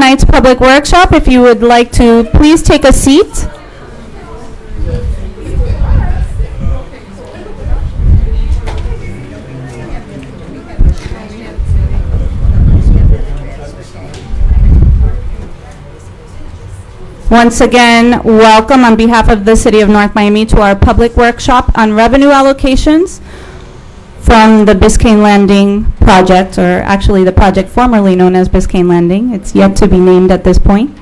tonight's public workshop. If you would like to please take a seat. Once again, welcome on behalf of the City of North Miami to our public workshop on revenue allocations from the Biscayne Landing project, or actually the project formerly known as Biscayne Landing. It's yet to be named at this point.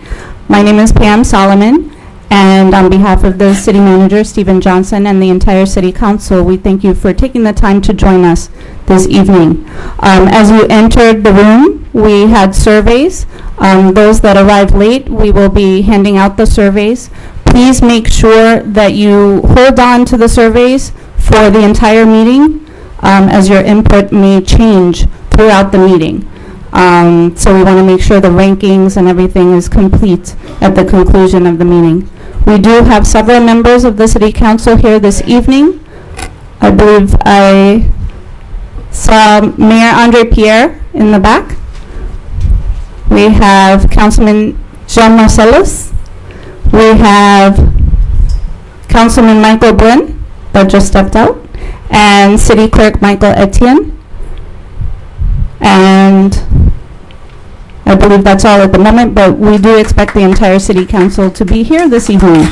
My name is Pam Solomon, and on behalf of the City Manager, Stephen Johnson, and the entire City Council, we thank you for taking the time to join us this evening. As you entered the room, we had surveys. Those that arrived late, we will be handing out the surveys. Please make sure that you hold on to the surveys for the entire meeting, as your input may change throughout the meeting. So we want to make sure the rankings and everything is complete at the conclusion of the meeting. We do have several members of the City Council here this evening. I believe I saw Mayor Andre Pierre in the back. We have Councilman Jean Marcellus. We have Councilman Michael Buen, that just stepped out, and City Clerk Michael Etienne. And I believe that's all at the moment, but we do expect the entire City Council to be here this evening.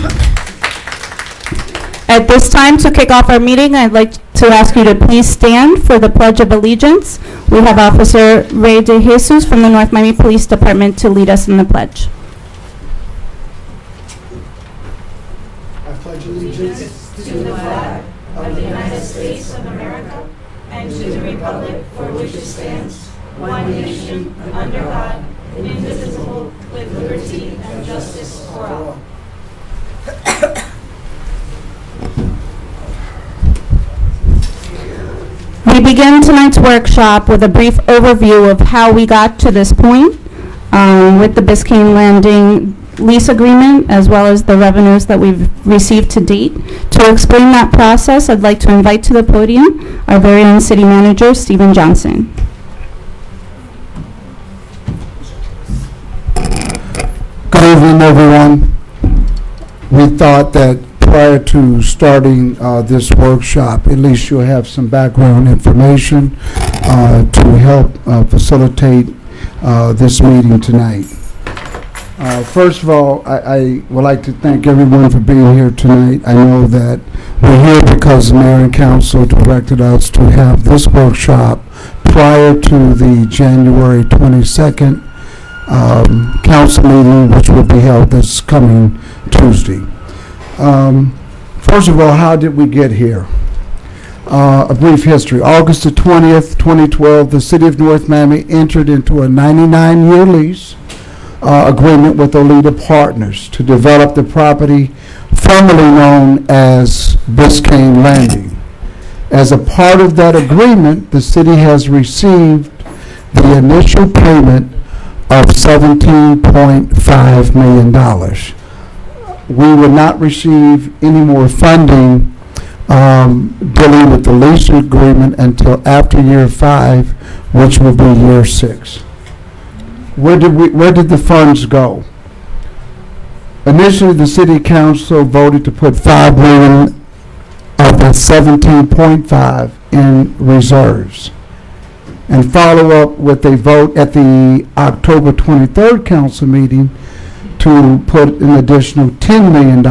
At this time, to kick off our meeting, I'd like to ask you to please stand for the Pledge of Allegiance. We have Officer Ray De Jesus from the North Miami Police Department to lead us in the pledge. I pledge allegiance to the flag of the United States of America and to the republic for which it stands, one nation, under God, indivisible, with liberty and justice for all. We begin tonight's workshop with a brief overview of how we got to this point with the Biscayne Landing lease agreement, as well as the revenues that we've received to date. To explain that process, I'd like to invite to the podium our very own City Manager, Stephen Johnson. Good evening, everyone. We thought that prior to starting this workshop, at least you'll have some background information to help facilitate this meeting tonight. First of all, I would like to thank everyone for being here tonight. I know that we're here because the Mayor and Council directed us to have this workshop prior to the January 22nd council meeting, which will be held this coming Tuesday. First of all, how did we get here? A brief history. August the 20th, 2012, the City of North Miami entered into a 99-year lease agreement with Olita Partners to develop the property formerly known as Biscayne Landing. As a part of that agreement, the city has received the initial payment of $17.5 million. We will not receive any more funding dealing with the lease agreement until after year 5, which will be year 6. Where did the funds go? Initially, the City Council voted to put $5 million of that $17.5 in reserves, and follow up with a vote at the October 23rd council meeting to put an additional $10 million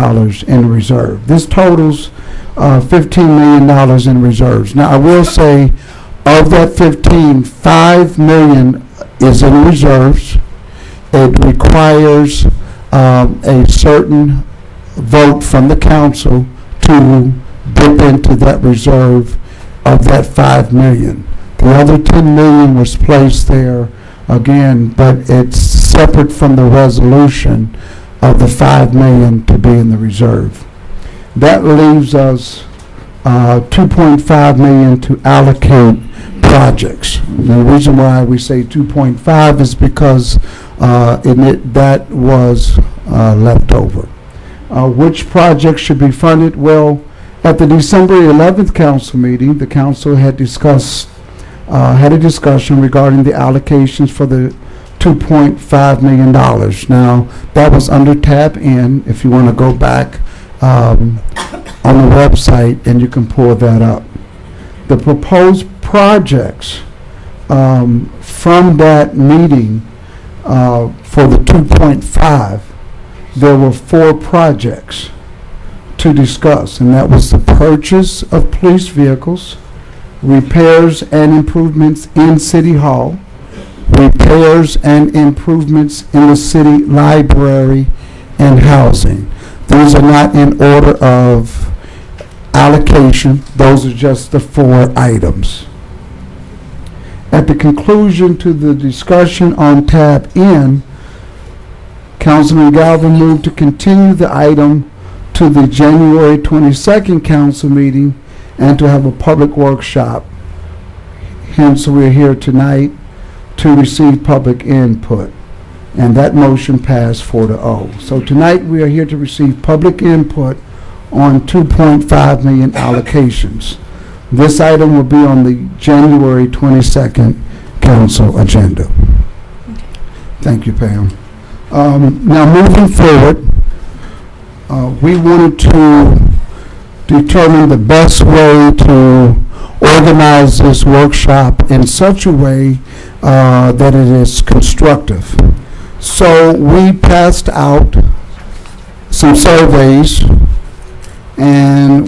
in reserve. This totals $15 million in reserves. Now, I will say, of that $5 million is in reserves. It requires a certain vote from the council to dip into that reserve of that $5 million. The other $10 million was placed there again, but it's separate from the resolution of the $5 million to be in the reserve. That leaves us $2.5 million to allocate projects. The reason why we say 2.5 is because that was left over. Which projects should be funded? Well, at the December 11th council meeting, the council had a discussion regarding the allocations for the $2.5 million. Now, that was under tab N, if you want to go back on the website, and you can pull that up. The proposed projects from that meeting for the 2.5, there were 4 projects to discuss, and that was the purchase of police vehicles, repairs and improvements in City Hall, repairs and improvements in the city library, and housing. These are not in order of allocation. Those are just the 4 items. At the conclusion to the discussion on tab N, Councilman Galvin moved to continue the item to the January 22nd council meeting and to have a public workshop. Hence, we're here tonight to receive public input. And that motion passed 4-0. So tonight we are here to receive public input on 2.5 million allocations. This item will be on the January 22nd council agenda. Thank you, Pam. Now moving forward, we wanted to determine the best way to organize this workshop in such a way that it is constructive. So we passed out some surveys, and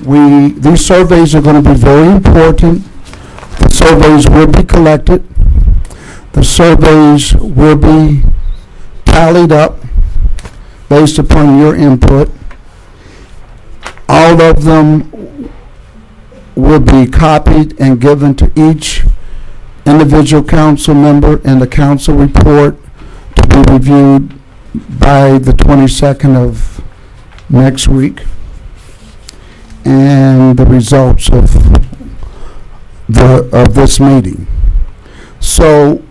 these surveys are going to be very important. The surveys will be collected. The surveys will be tallied up based upon your input. All of them will be copied and given to each individual council member, and the council report to be reviewed by the 22nd of next week, and the results of this meeting. So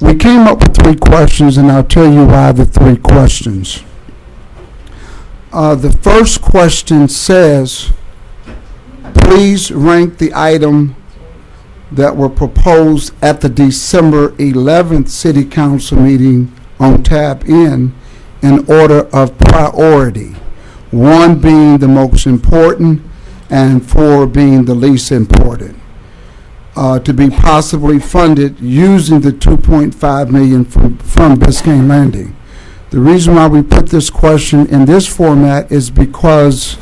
we came up with 3 questions, and I'll tell you why the 3 questions. The first question says, please rank the item that were proposed at the December 11th City Council meeting on tab N in order of priority, 1 being the most important and 4 being the least important, to be possibly funded using the $2.5 million from Biscayne Landing. The reason why we put this question in this format is because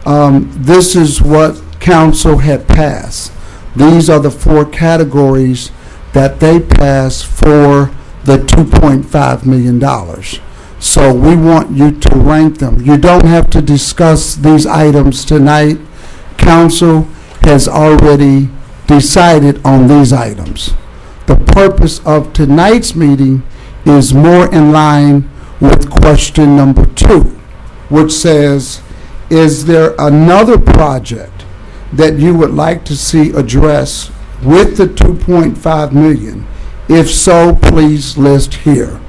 this is what council had passed. These are the 4 categories that they passed for the $2.5 million. So we want you to rank them. You don't have to discuss these items tonight. Council has already decided on these items. The purpose of tonight's meeting is more in line with question number 2, which says, is there another project that you would like to see addressed with the $2.5 million? If so, please list here.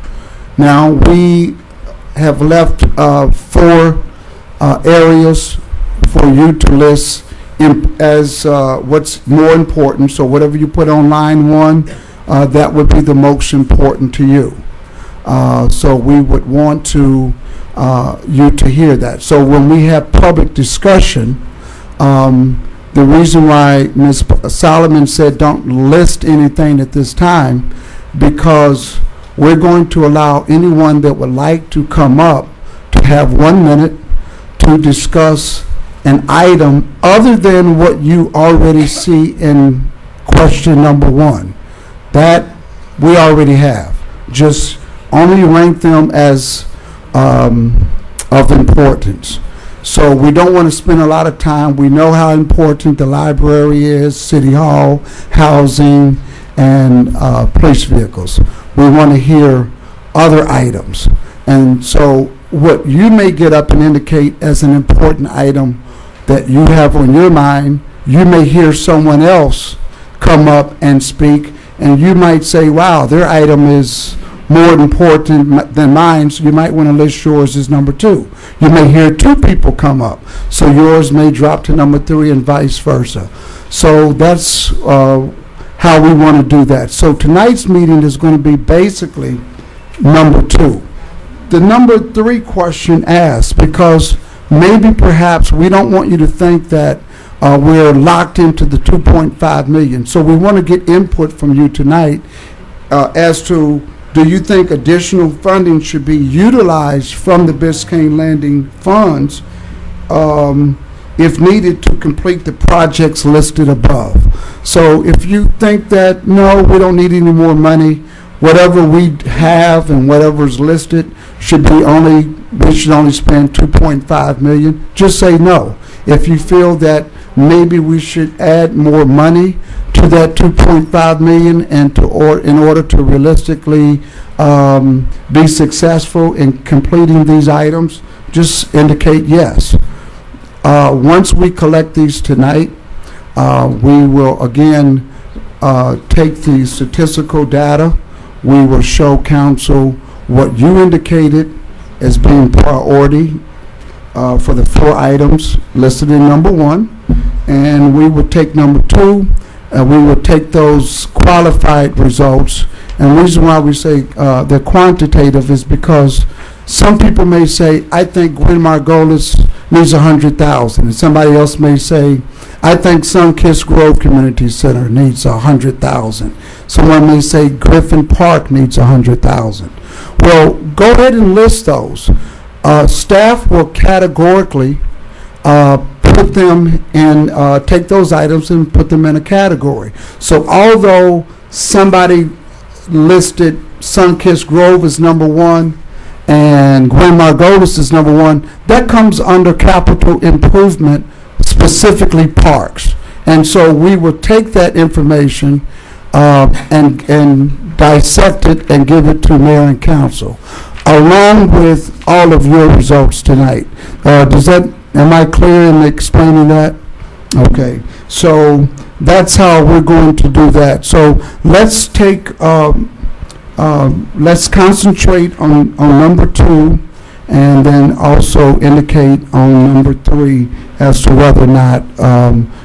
Now, we have left 4 areas for you to list as what's more important. So whatever you put on line 1, that would be the most important to you. So we would want to you to hear that. So when we have public discussion, the reason why Ms. Solomon said don't list anything at this time, because we're going to allow anyone that would like to come up to have 1 minute to discuss an item other than what you already see in question number 1. That we already have. Just only rank them as of importance. So we don't want to spend a lot of time. We know how important the library is, City Hall, housing, and police vehicles. We want to hear other items. And so what you may get up and indicate as an important item that you have on your mind, you may hear someone else come up and speak, and you might say, wow, their item is more important than mine, so you might want to list yours as number 2. You may hear 2 people come up, so yours may drop to number 3 and vice versa. So that's how we want to do that. So tonight's meeting is going to be basically number 2. The number 3 question asked, because maybe perhaps we don't want you to think that we're locked into the 2.5 million. So we want to get input from you tonight as to, do you think additional funding should be utilized from the Biscayne Landing funds if needed to complete the projects listed above? So if you think that, no, we don't need any more money, whatever we have and whatever's listed should be we should only spend 2.5 million, just say no. If you feel that maybe we should add more money to that 2.5 million and in order to realistically be successful in completing these items, just indicate yes. Once we collect these tonight, we will again take the statistical data. We will show council what you indicated as being priority for the 4 items listed in number 1, and we will take number 2, and we will take those qualified results. And the reason why we say they're quantitative is because some people may say, I think Gwen Margolis needs 100,000, and somebody else may say, I think Sunkiss Grove Community Center needs 100,000. Someone may say Griffin Park needs 100,000. Well, go ahead and list those. Staff will categorically put them in, take those items and put them in a category. So although somebody listed Sunkiss Grove as number 1 and Gwen Margolis is number 1, that comes under capital improvement, specifically parks. And so we will take that information and dissect it and give it to mayor and council, along with all of your results tonight. Am I clear in explaining that? Okay, so that's how we're going to do that. So let's take, let's concentrate on number 2, and then also indicate on number 3 as to whether or not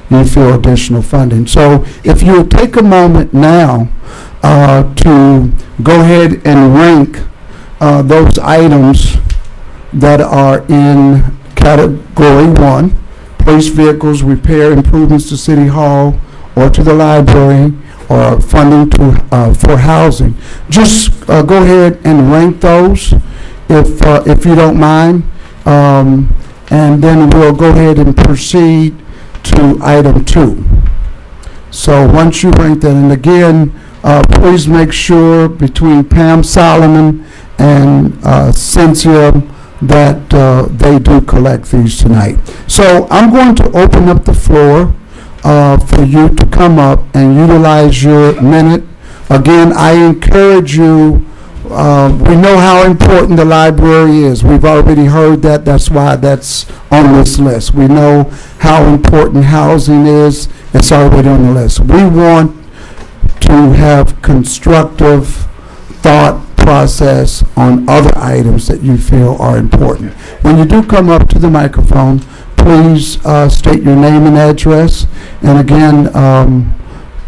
you feel additional funding. So if you would take a moment now to go ahead and rank those items that are in category 1, police vehicles, repair improvements to City Hall or to the library, or funding for housing. Just go ahead and rank those if you don't mind, and then we'll go ahead and proceed to item 2. So once you rank that, and again, please make sure between Pam Solomon and Cynthia that they do collect these tonight. So I'm going to open up the floor for you to come up and utilize your minute. Again, I encourage you, we know how important the library is. We've already heard that. That's why that's on this list. We know how important housing is. It's already on the list. We want to have constructive thought process on other items that you feel are important. When you do come up to the microphone, please state your name and address, and again,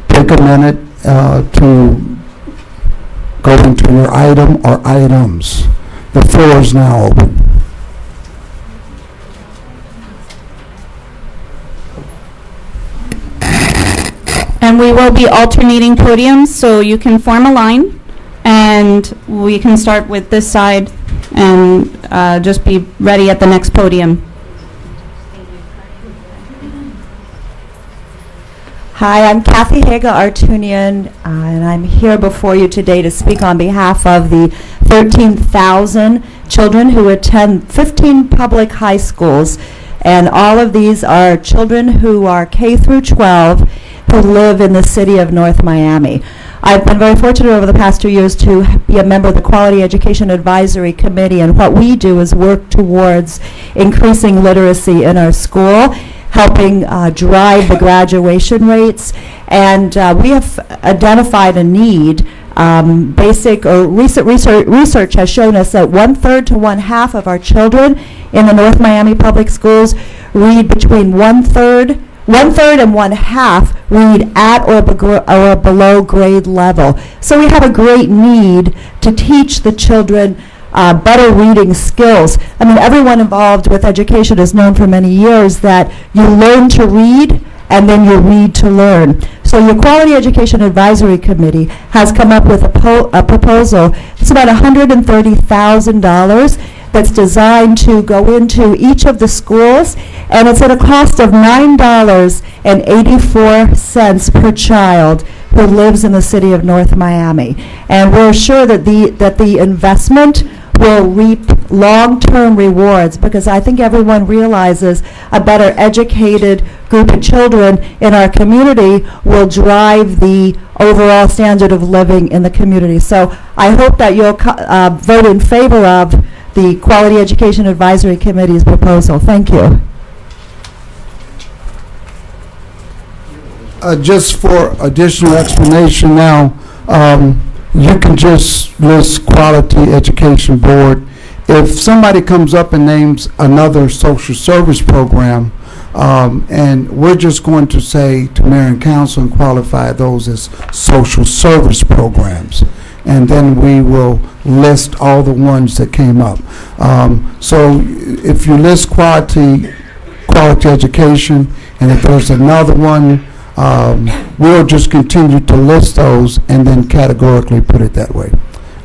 take a minute to go into your item or items. The floor is now open. And we will be alternating podiums, so you can form a line, and we can start with this side and just be ready at the next podium. Hi, I'm Kathy Haga Artunian, and I'm here before you today to speak on behalf of the 13,000 children who attend 15 public high schools, and all of these are children who are K through 12 who live in the city of North Miami. I've been very fortunate over the past 2 years to be a member of the Quality Education Advisory Committee, and what we do is work towards increasing literacy in our school, helping drive the graduation rates, and we have identified a need. Basic or recent research has shown us that 1/3 to 1/2 of our children in the North Miami public schools read between 1/3 1/3 and 1/2 read at or below grade level. So we have a great need to teach the children better reading skills. I mean, everyone involved with education has known for many years that you learn to read and then you read to learn. So your Quality Education Advisory Committee has come up with a proposal. It's about $130,000 that's designed to go into each of the schools, and it's at a cost of $9.84 per child who lives in the city of North Miami. And we're sure that the investment will reap long-term rewards, because I think everyone realizes a better educated group of children in our community will drive the overall standard of living in the community. So I hope that you'll vote in favor of the Quality Education Advisory Committee's proposal. Thank you. Just for additional explanation now, you can just list Quality Education Board. If somebody comes up and names another social service program, and we're just going to say to Mayor and Council and qualify those as social service programs, and then we will list all the ones that came up. So if you list quality education, and if there's another one, we'll just continue to list those and then categorically put it that way.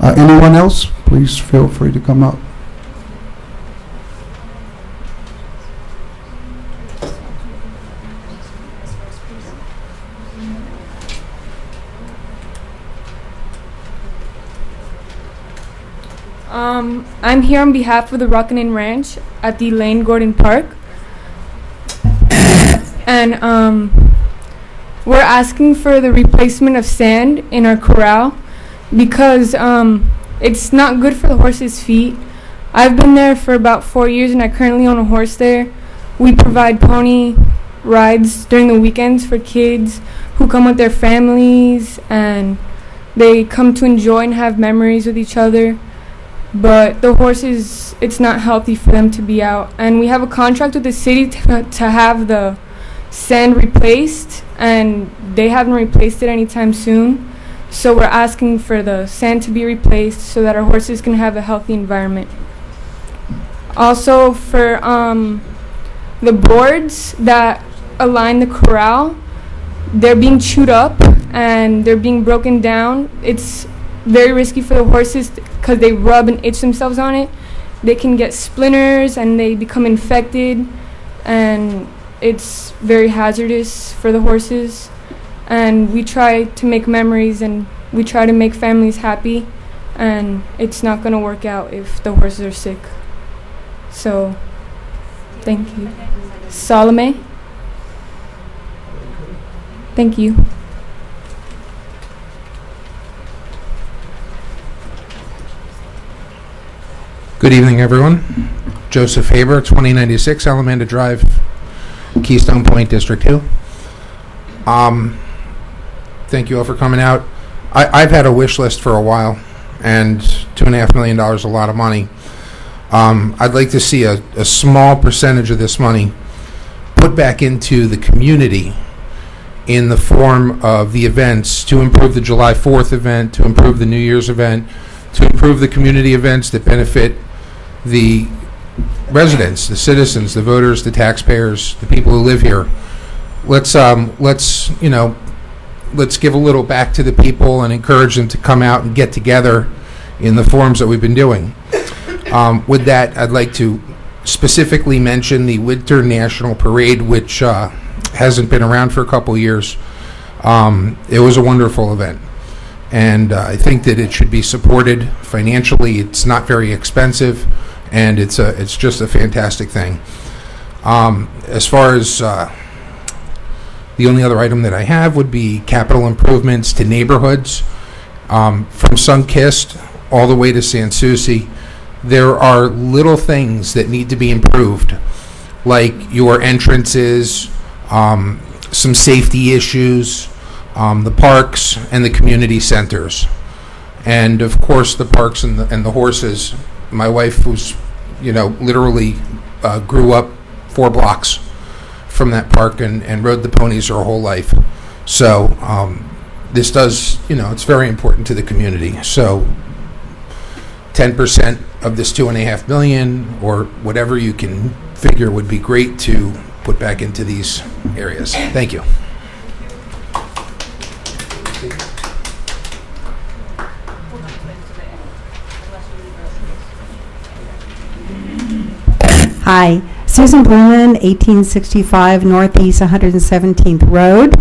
Anyone else? Please feel free to come up. I'm here on behalf of the Rockin' Inn Ranch at the Lane Gordon Park. And we're asking for the replacement of sand in our corral because it's not good for the horses' feet. I've been there for about 4 years and I currently own a horse there. We provide pony rides during the weekends for kids who come with their families, and they come to enjoy and have memories with each other. But the horses, it's not healthy for them to be out. And we have a contract with the city to have the sand replaced, and they haven't replaced it anytime soon. So we're asking for the sand to be replaced so that our horses can have a healthy environment. Also, for the boards that align the corral, they're being chewed up and they're being broken down. It's very risky for the horses because they rub and itch themselves on it. They can get splinters and they become infected, and it's very hazardous for the horses. And we try to make memories and we try to make families happy, and it's not going to work out if the horses are sick. So, thank you. Salome? Thank you. Good evening, everyone. Joseph Haber, 2096 Alamanda Drive, Keystone Point, District 2. Thank you all for coming out. I've had a wish list for a while, and $2.5 million is a lot of money. I'd like to see a small percentage of this money put back into the community in the form of the events to improve the July 4th event, to improve the New Year's event, to improve the community events that benefit the residents, the citizens, the voters, the taxpayers, the people who live here. Let's give a little back to the people and encourage them to come out and get together in the forums that we've been doing. With that, I'd like to specifically mention the Winter National Parade, which hasn't been around for a couple years. It was a wonderful event, and I think that it should be supported financially. It's not very expensive, and it's just a fantastic thing. As far as the only other item that I have would be capital improvements to neighborhoods. From Sunkist all the way to San Souci, there are little things that need to be improved, like your entrances, some safety issues, the parks, and the community centers. And of course, the parks and the horses. My wife, who's literally grew up 4 blocks from that park and rode the ponies her whole life. So this does, it's very important to the community. So 10% of this $2.5 million or whatever you can figure would be great to put back into these areas. Thank you. Hi, Susan Blumen, 1865 Northeast 117th Road.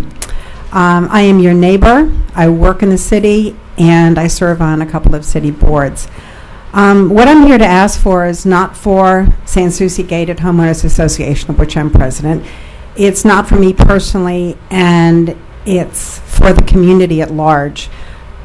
I am your neighbor. I work in the city, and I serve on a couple of city boards. What I'm here to ask for is not for San Souci Gated Homeowners Association, of which I'm president. It's not for me personally, and it's for the community at large.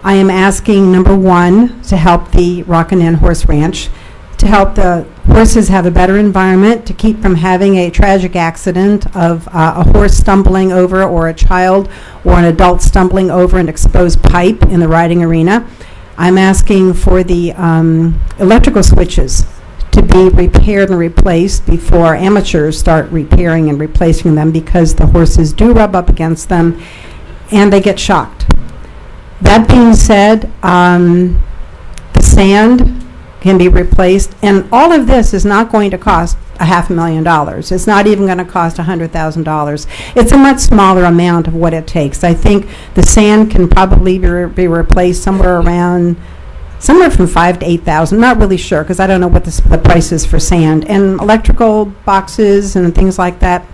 I am asking, number one, to help the Rockin' Inn Horse Ranch, to help the horses have a better environment, to keep from having a tragic accident of a horse stumbling over, or a child or an adult stumbling over an exposed pipe in the riding arena. I'm asking for the electrical switches to be repaired and replaced before amateurs start repairing and replacing them, because the horses do rub up against them and they get shocked. That being said, the sand can be replaced, and all of this is not going to cost $500,000. It's not even going to cost $100,000. It's a much smaller amount of what it takes. I think the sand can probably be replaced somewhere from $5,000 to $8,000. I'm not really sure, because I don't know what the price is for sand. And electrical boxes and things like that,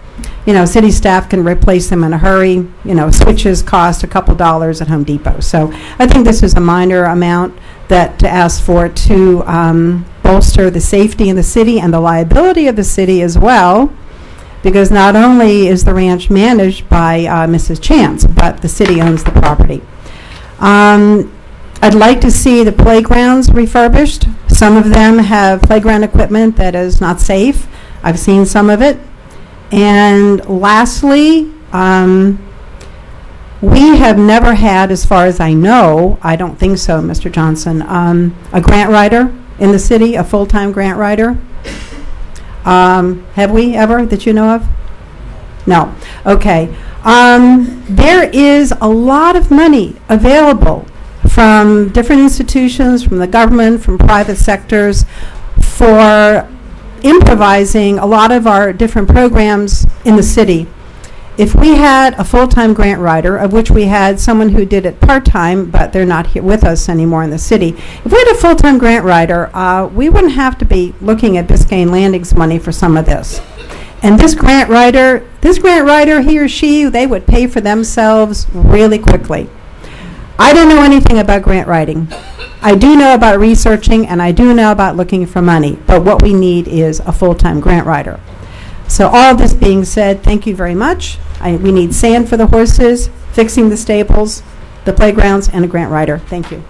city staff can replace them in a hurry. Switches cost a couple dollars at Home Depot. So I think this is a minor amount that to ask for to bolster the safety in the city and the liability of the city as well, because not only is the ranch managed by Mrs. Chance, but the city owns the property. I'd like to see the playgrounds refurbished. Some of them have playground equipment that is not safe. I've seen some of it. And lastly, we have never had, as far as I know, I don't think so, Mr. Johnson, a grant writer in the city, a full-time grant writer. Have we ever, that you know of? No. Okay. There is a lot of money available from different institutions, from the government, from private sectors, for improvising a lot of our different programs in the city. If we had a full-time grant writer, of which we had someone who did it part-time, but they're not here with us anymore in the city. If we had a full-time grant writer, we wouldn't have to be looking at Biscayne Landing's money for some of this. And this grant writer, he or she, they would pay for themselves really quickly. I don't know anything about grant writing. I do know about researching, and I do know about looking for money, but what we need is a full-time grant writer. So all this being said, thank you very much. We need sand for the horses, fixing the stables, the playgrounds, and a grant writer. Thank you.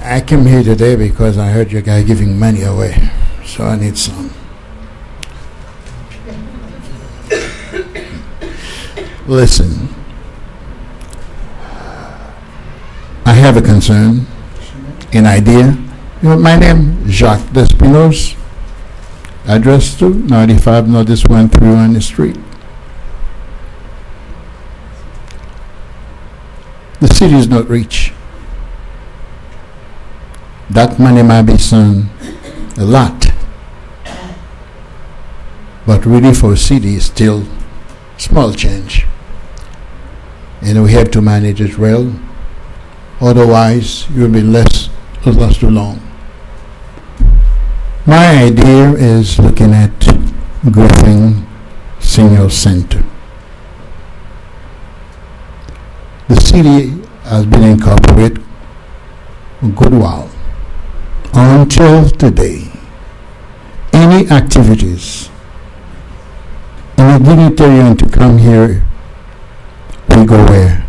I came here today because I heard you guys giving money away, so I need some. Listen, I have a concern, an idea. My name is Jacques Despinoz, address 295 Northeast 131 the street. The city is not rich. That money might be soon a lot, but really for a city is still small change, and we have to manage it well. Otherwise, you'll be lost too long. My idea is looking at Griffin Senior Center. The city has been incorporated a good while. until today, any activities, any dignitarian to come here, we go where?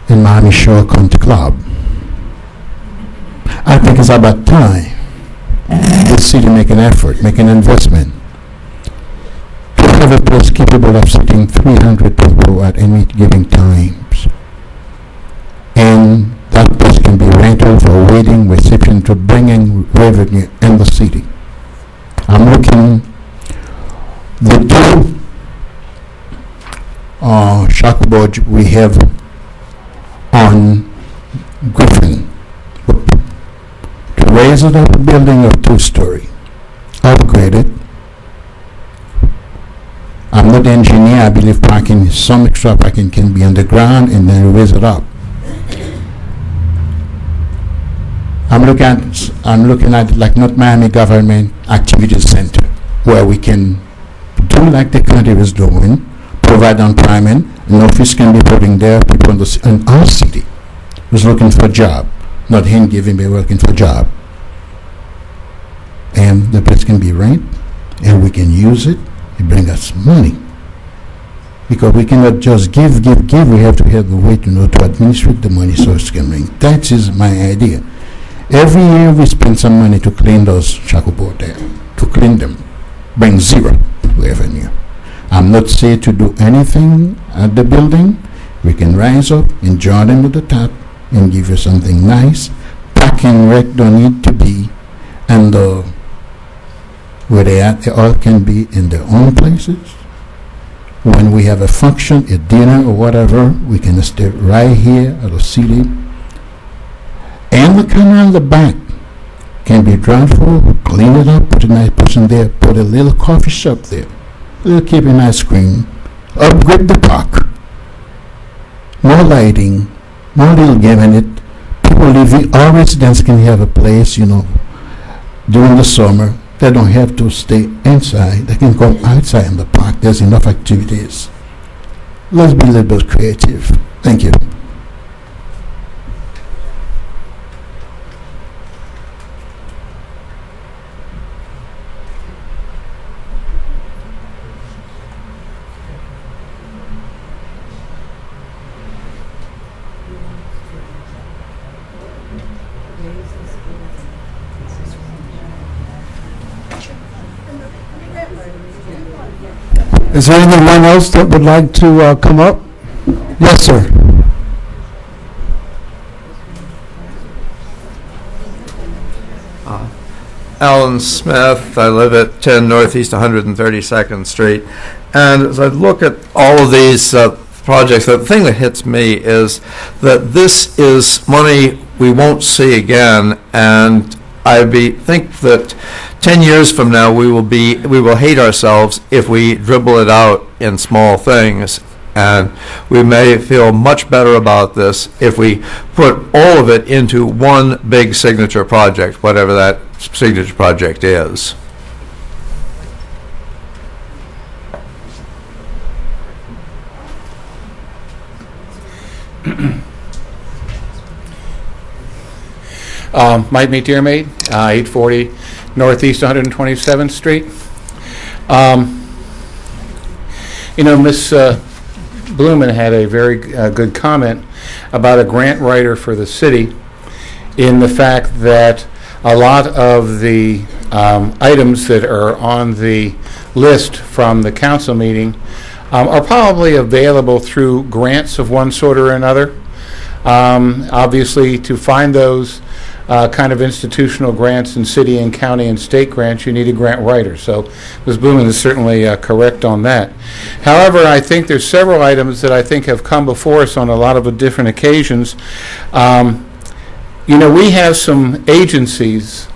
In Miami Shore Country Club. I think it's about time the city make an effort, make an investment to have a place capable of sitting 300 people at any given times. And that place can be rented for wedding, reception, to bring in revenue in the city. I'm looking, the two chalkboards we have on Griffin, to raise it up a building of 2-story, upgrade it. I'm not an engineer. I believe parking, some extra parking can be underground and then raise it up. I'm looking at like North Miami Government Activity Center, where we can do like the county is doing, provide employment, an office can be putting there, people in our city who's looking for a job, not him giving me working for a job. And the place can be rent, and we can use it, it brings us money. Because we cannot just give, we have to have the way to administrate the money so it can bring. That is my idea. Every year we spend some money to clean those chalkboard there, to clean them, bring zero revenue. I'm not saying to do anything at the building. We can rise up and join them to the top and give you something nice. Parking wreck don't need to be, and where they at, they all can be in their own places. When we have a function, a dinner or whatever, we can stay right here at the city. And the canal in the back can be drawn for, clean it up, put a nice person there, put a little coffee shop there, a little keeping ice cream, upgrade the park. More lighting, more little game in it. People living, all residents can have a place, during the summer. They don't have to stay inside. They can go outside in the park. There's enough activities. Let's be a little bit creative. Thank you. Is there anyone else that would like to come up? Yes, sir. Alan Smith. I live at 10 Northeast 132nd Street. And as I look at all of these projects, the thing that hits me is that this is money we won't see again. And I think that 10 years from now we will hate ourselves if we dribble it out in small things. And we may feel much better about this if we put all of it into one big signature project, whatever that signature project is. Mike McDermott, 840 Northeast 127th Street. Miss Blumen had a very good comment about a grant writer for the city, in the fact that a lot of the items that are on the list from the council meeting are probably available through grants of one sort or another. Obviously, to find those kind of institutional grants in city and county and state grants, you need a grant writer. So Ms. Blumen is certainly correct on that. However, I think there's several items that I think have come before us on a lot of different occasions. We have some agencies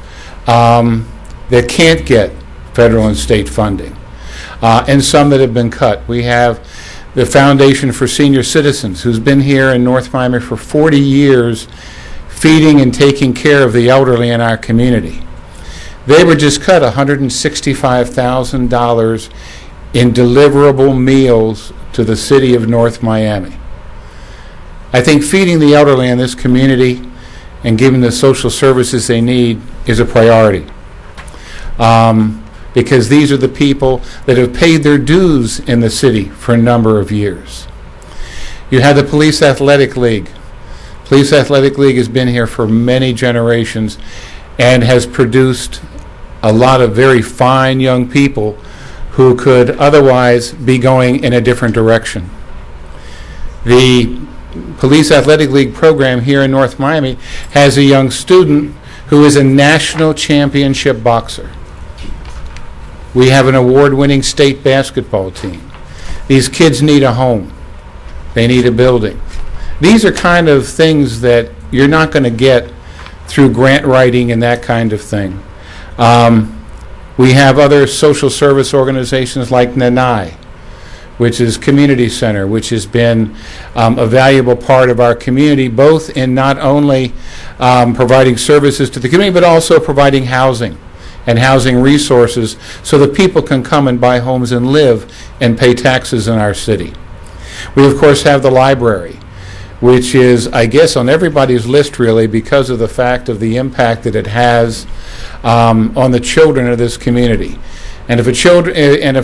that can't get federal and state funding, and some that have been cut. We have the Foundation for Senior Citizens, who's been here in North Miami for 40 years, feeding and taking care of the elderly in our community. They were just cut $165,000 in deliverable meals to the city of North Miami. I think feeding the elderly in this community and giving the social services they need is a priority. Because these are the people that have paid their dues in the city for a number of years. You have the Police Athletic League. Police Athletic League has been here for many generations and has produced a lot of very fine young people who could otherwise be going in a different direction. The Police Athletic League program here in North Miami has a young student who is a national championship boxer. We have an award-winning state basketball team. These kids need a home. They need a building. These are kind of things that you're not going to get through grant writing and that kind of thing. We have other social service organizations like Nanai, which is community center, which has been a valuable part of our community, both in not only providing services to the community, but also providing housing and housing resources so that people can come and buy homes and live and pay taxes in our city. We, of course, have the library, which is, I guess, on everybody's list, really, because of the fact of the impact that it has on the children of this community. And if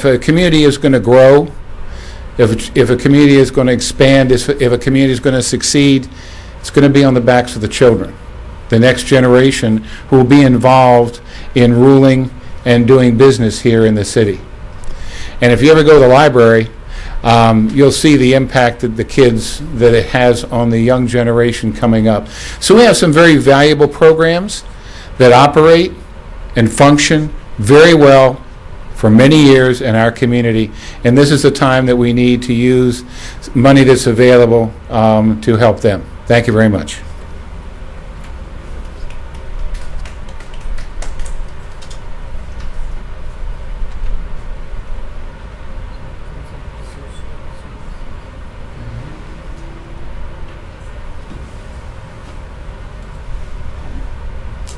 a community is going to grow, if a community is going to expand, if a community is going to succeed, it's going to be on the backs of the children, the next generation who will be involved in ruling and doing business here in the city. And if you ever go to the library, you'll see the impact that the kids, that it has on the young generation coming up. So we have some very valuable programs that operate and function very well for many years in our community, and this is the time that we need to use money that's available to help them. Thank you very much.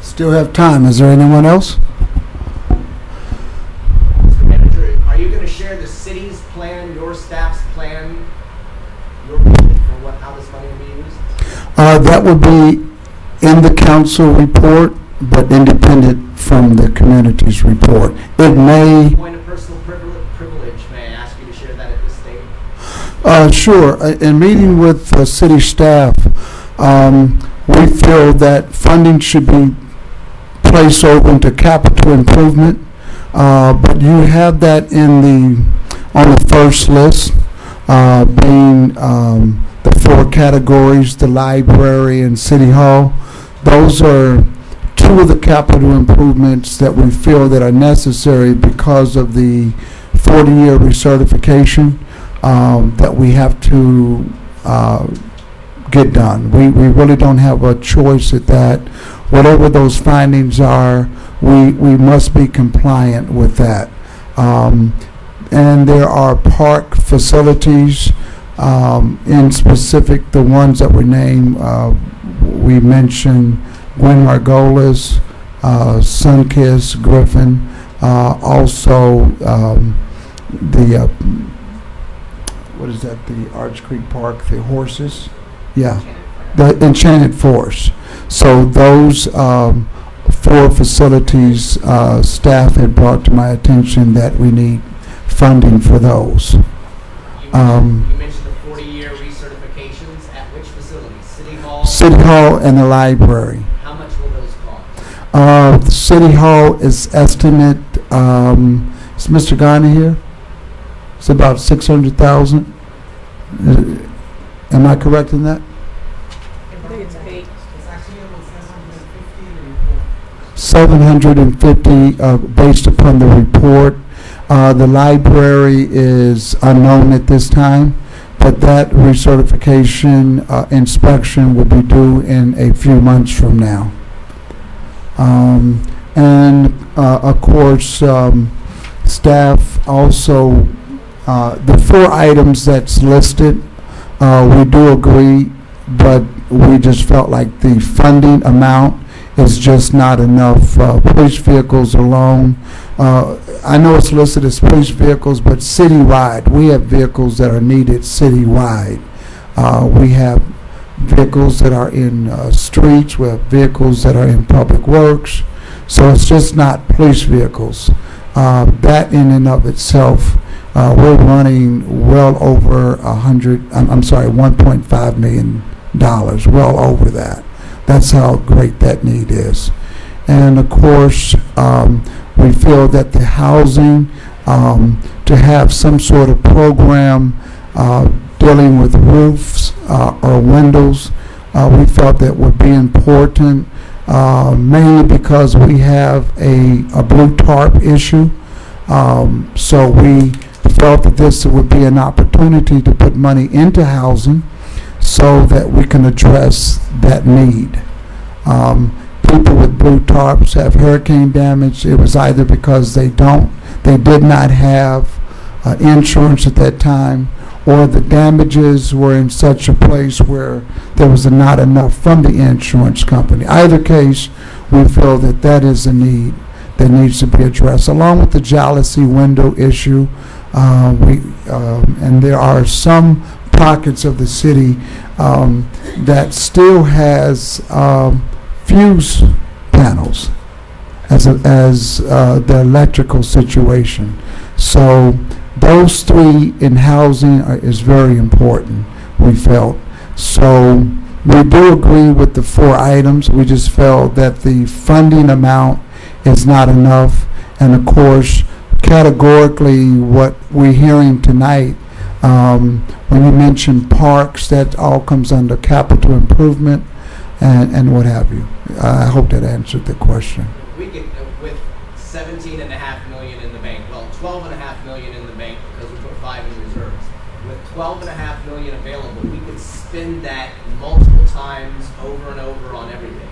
Still have time. Is there anyone else? Mr. Manager, are you going to share the city's plan, your staff's plan, your vision for how this money will be used? That would be in the council report, but independent from the community's report. It may... Point of personal privilege, may I ask you to share that at this stage? Sure. In meeting with city staff, we feel that funding should be placed over into capital improvement, but you have that on the first list, being the four categories, the library and city hall. Those are two of the capital improvements that we feel that are necessary because of the 40-year recertification that we have to get done. We really don't have a choice at that. Whatever those findings are, we must be compliant with that. And there are park facilities, in specific, the ones that were named, we mentioned Gwen Margolis, Sunkiss, Griffin, also the, what is that, the Arch Creek Park, the horses? Yeah, the Enchanted Forest. So those four facilities, staff had brought to my attention that we need funding for those. You mentioned the 40-year recertifications at which facilities? City Hall? City Hall and the library. How much will those cost? The City Hall is estimate, is Mr. Ghana here? It's about 600,000. Am I correct in that? 750 based upon the report. The library is unknown at this time, but that recertification inspection will be due in a few months from now. And of course, staff also, the four items that's listed, we do agree, but we just felt like the funding amount is just not enough. Police vehicles alone, I know it's listed as police vehicles, but citywide, we have vehicles that are needed citywide. We have vehicles that are in streets, we have vehicles that are in public works. So it's just not police vehicles. That in and of itself, we're running well over $1.5 million, well over that. That's how great that need is. And of course, we feel that the housing, to have some sort of program dealing with roofs or windows, we felt that would be important, mainly because we have a blue tarp issue. So we felt that this would be an opportunity to put money into housing so that we can address that need. People with blue tarps have hurricane damage. It was either because they did not have insurance at that time, or the damages were in such a place where there was not enough from the insurance company. Either case, we feel that that is a need that needs to be addressed, along with the jealousy window issue. And there are some pockets of the city that still has fuse panels as the electrical situation. So those three in housing is very important, we felt. So we do agree with the 4 items. We just felt that the funding amount is not enough. And of course, categorically, what we're hearing tonight, when you mention parks, that all comes under capital improvement and what have you. I hope that answered the question. We could, with $17.5 million in the bank, well, $12.5 million in the bank because we put 5 in reserves. With $12.5 million available, we could spend that multiple times over and over on everything.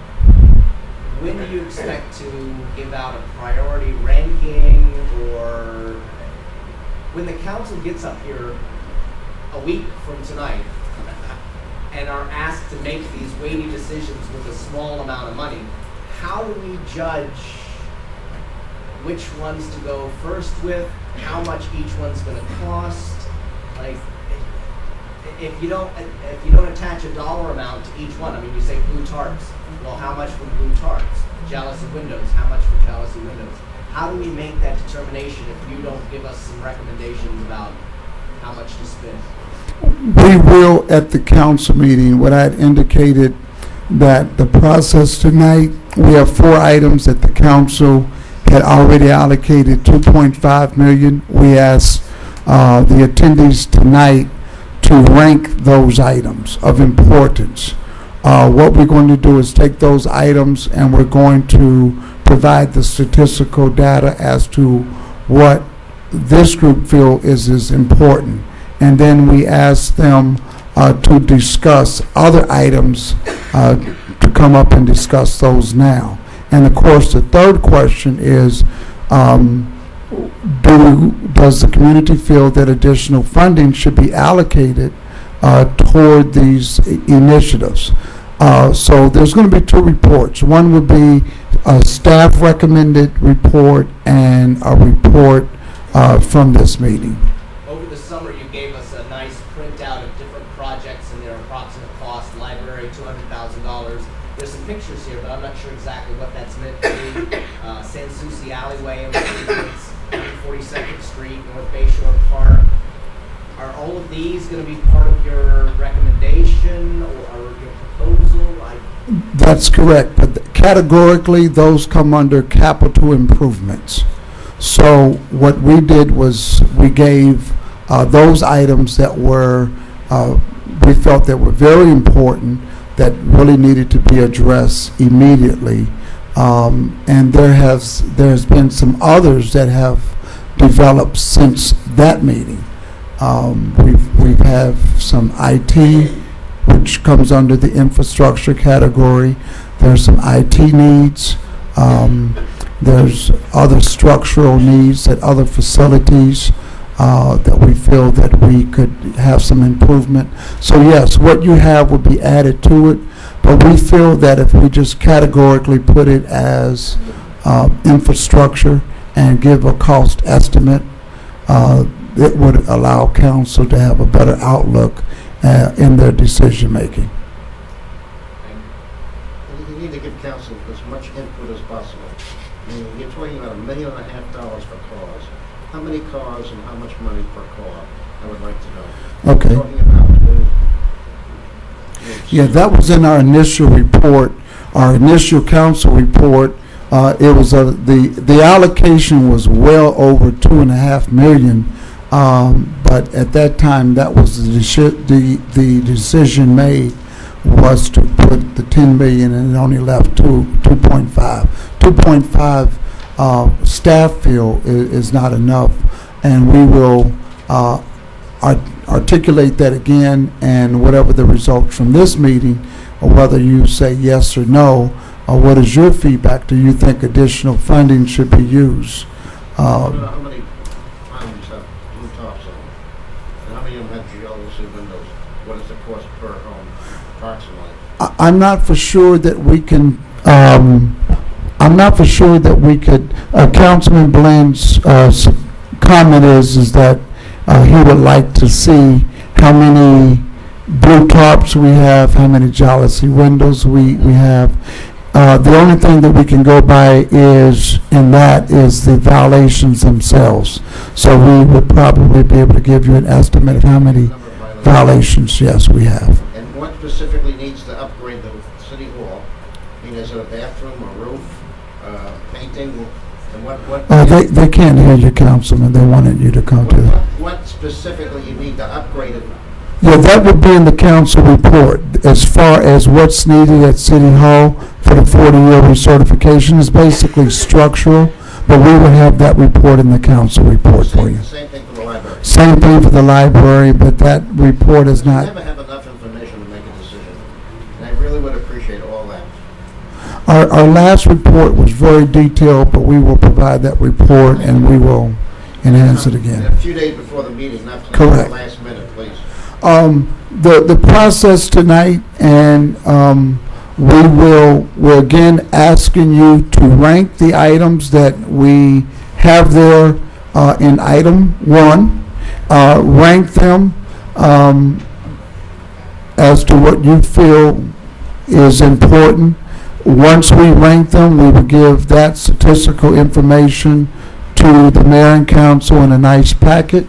When do you expect to give out a priority ranking, or when the council gets up here a week from tonight and are asked to make these weighty decisions with a small amount of money, how do we judge which ones to go first with, how much each one's going to cost? Like, if you don't attach a dollar amount to each one, I mean, you say blue tarps. Well, how much for blue tarps? Jealousy windows, how much for jealousy windows? How do we make that determination if you don't give us some recommendations about how much to spend? We will at the council meeting. What I had indicated that the process tonight, we have 4 items that the council had already allocated $2.5 million. We asked the attendees tonight to rank those items of importance. What we're going to do is take those items and we're going to provide the statistical data as to what this group feel is important. And then we ask them to discuss other items, to come up and discuss those now. And of course, the third question is, does the community feel that additional funding should be allocated toward these initiatives? So there's going to be 2 reports. One would be a staff recommended report and a report from this meeting. Over the summer, you gave us a nice printout of different projects and their approximate cost. Library, $200,000. There's some pictures here, but I'm not sure exactly what that's meant to be. San Souci Alleyway improvements, 42nd Street, North Bayshore Park. Are all of these going to be part of your recommendation or your proposal? That's correct, but categorically, those come under capital improvements. So what we did was we gave those items that were, we felt that were very important, that really needed to be addressed immediately. And there's been some others that have developed since that meeting. We have some IT, which comes under the infrastructure category. There's some IT needs. There's other structural needs at other facilities that we feel that we could have some improvement. So yes, what you have will be added to it, but we feel that if we just categorically put it as infrastructure and give a cost estimate, it would allow council to have a better outlook in their decision making. many cars and how much money per car? I would like to know. Okay. Talking about Yeah, that was in our initial report, our initial council report. It was, the allocation was well over 2.5 million. But at that time, that was the decision made was to put the 10 million and it only left 2.5. 2.5 staff feel is not enough, and we will articulate that again, and whatever the results from this meeting, or whether you say yes or no, what is your feedback? Do you think additional funding should be used? how many homes have blue tops on them? And how many of them have GLC windows? What is the cost per home, approximately? I'm not for sure that we can, I'm not for sure that we could, Councilman Bland's comment is that he would like to see how many blue tops we have, how many jealousy windows we have. The only thing that we can go by is the violations themselves. So we would probably be able to give you an estimate of how many violations, yes, we have. And what specifically needs to upgrade the city hall? I mean, is it a bathroom, a roof, painting? And what? They can't hear you, Councilman. They wanted you to come to that. What specifically you need to upgrade it? Yeah, that would be in the council report. As far as what's needed at City Hall for the 40-year recertification is basically structural, but we would have that report in the council report for you. Same thing for the library. Same thing for the library, but that report is We not. never have enough information to make a decision, and I really would appreciate all that. Our last report was very detailed, but we will provide that report and we will enhance it again. A few days before the meeting, not Correct. the last minute, please. The process tonight, and we're again asking you to rank the items that we have there in item 1. Rank them as to what you feel is important. Once we rank them, we will give that statistical information to the mayor and council in a nice packet.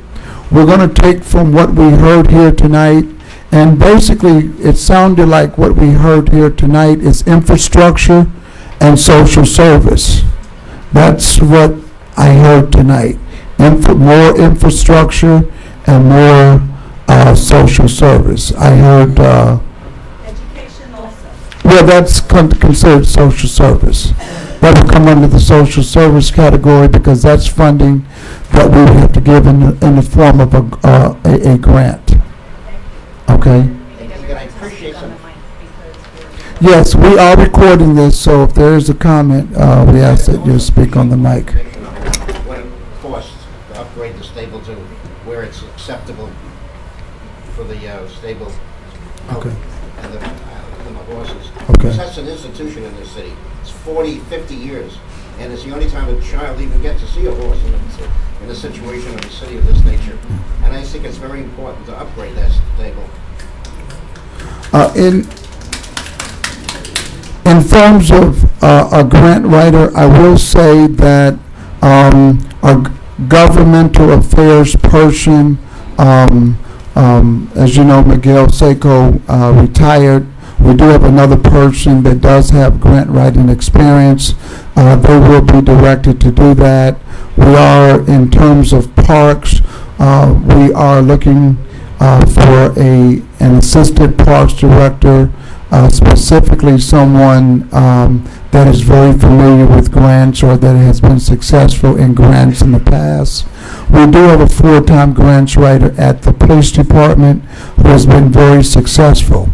We're going to take from what we heard here tonight, and basically it sounded like what we heard here tonight is infrastructure and social service. That's what I heard tonight. More infrastructure and more social service. I heard Education also. well, that's considered social service. That would come under the social service category because that's funding that we would have to give in the form of a grant. Okay? And I appreciate some. Yes, we are recording this, so if there is a comment, we ask that you speak on the mic. What it costs to upgrade the stable to where it's acceptable for the stable. Okay. And the horses. Okay. Because that's an institution in this city. It's 40, 50 years, and it's the only time a child even gets to see a horse in a situation of a city of this nature. And I think it's very important to upgrade that stable. In terms of a grant writer, I will say that our governmental affairs person, as you know, Miguel Seco retired. We do have another person that does have grant writing experience. They will be directed to do that. We are, in terms of parks, we are looking for an assistant parks director, specifically someone that is very familiar with grants or that has been successful in grants in the past. We do have a full-time grants writer at the police department who has been very successful.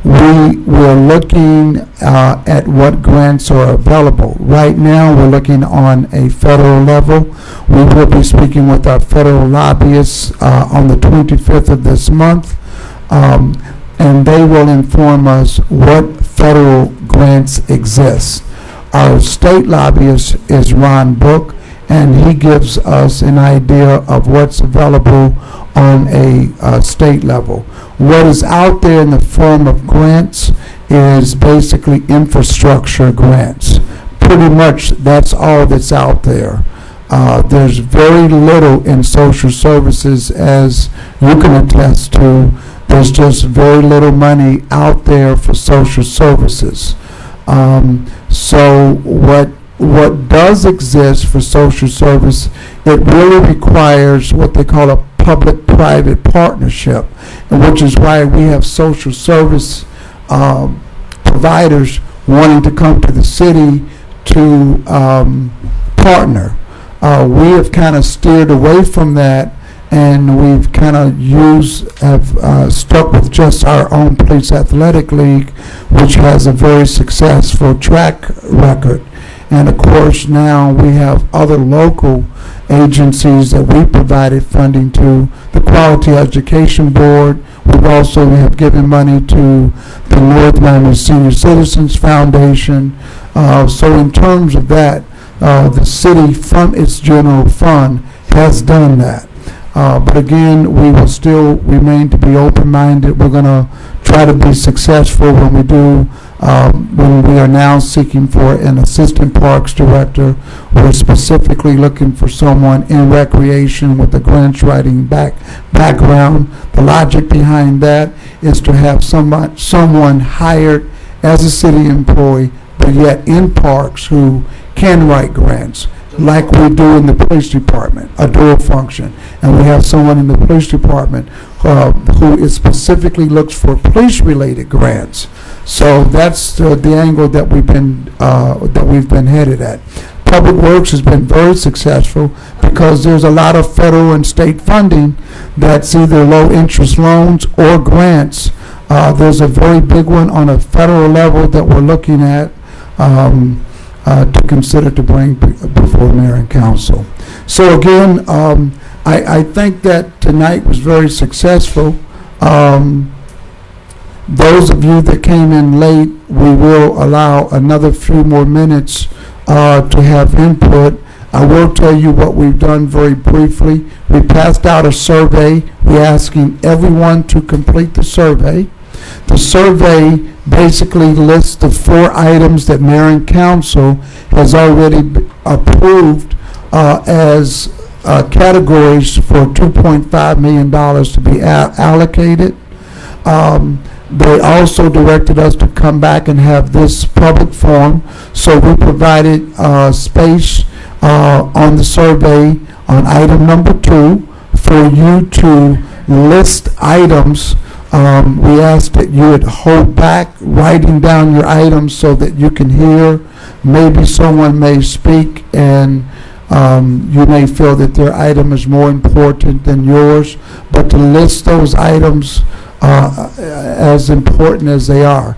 We're looking at what grants are available. Right now, we're looking on a federal level. We will be speaking with our federal lobbyists on the 25th of this month, and they will inform us what federal grants exist. Our state lobbyist is Ron Book, and he gives us an idea of what's available on a state level. What is out there in the form of grants is basically infrastructure grants. Pretty much that's all that's out there. There's very little in social services, as you can attest to. There's just very little money out there for social services. So what does exist for social service, it really requires what they call a public-private partnership, and which is why we have social service providers wanting to come to the city to partner. We have kind of steered away from that, and we've kind of have stuck with just our own police athletic league, which has a very successful track record. And of course, now we have other local agencies that we provided funding to, the Quality Education Board. We've also have given money to the North Miami Senior Citizens Foundation. So in terms of that, the city from its general fund has done that. But again, we will still remain to be open-minded. We're going to try to be successful when we do, when we are now seeking for an assistant parks director. We're specifically looking for someone in recreation with a grant writing background. The logic behind that is to have someone hired as a city employee, but yet in parks, who can write grants, like we do in the police department, a dual function. And we have someone in the police department who is specifically looks for police-related grants. So that's the angle that we've been headed at. Public Works has been very successful because there's a lot of federal and state funding that's either low-interest loans or grants. There's a very big one on a federal level that we're looking at to consider to bring before mayor and council. So again, I think that tonight was very successful. Those of you that came in late, we will allow another few more minutes to have input. I will tell you what we've done very briefly. We passed out a survey. We're asking everyone to complete the survey. The survey basically lists the 4 items that mayor and council has already approved as categories for $2.5 million to be allocated. They also directed us to come back and have this public forum, so we provided space on the survey on item number 2 for you to list items. We asked that you would hold back writing down your items so that you can hear. Maybe someone may speak and you may feel that their item is more important than yours, but to list those items as important as they are.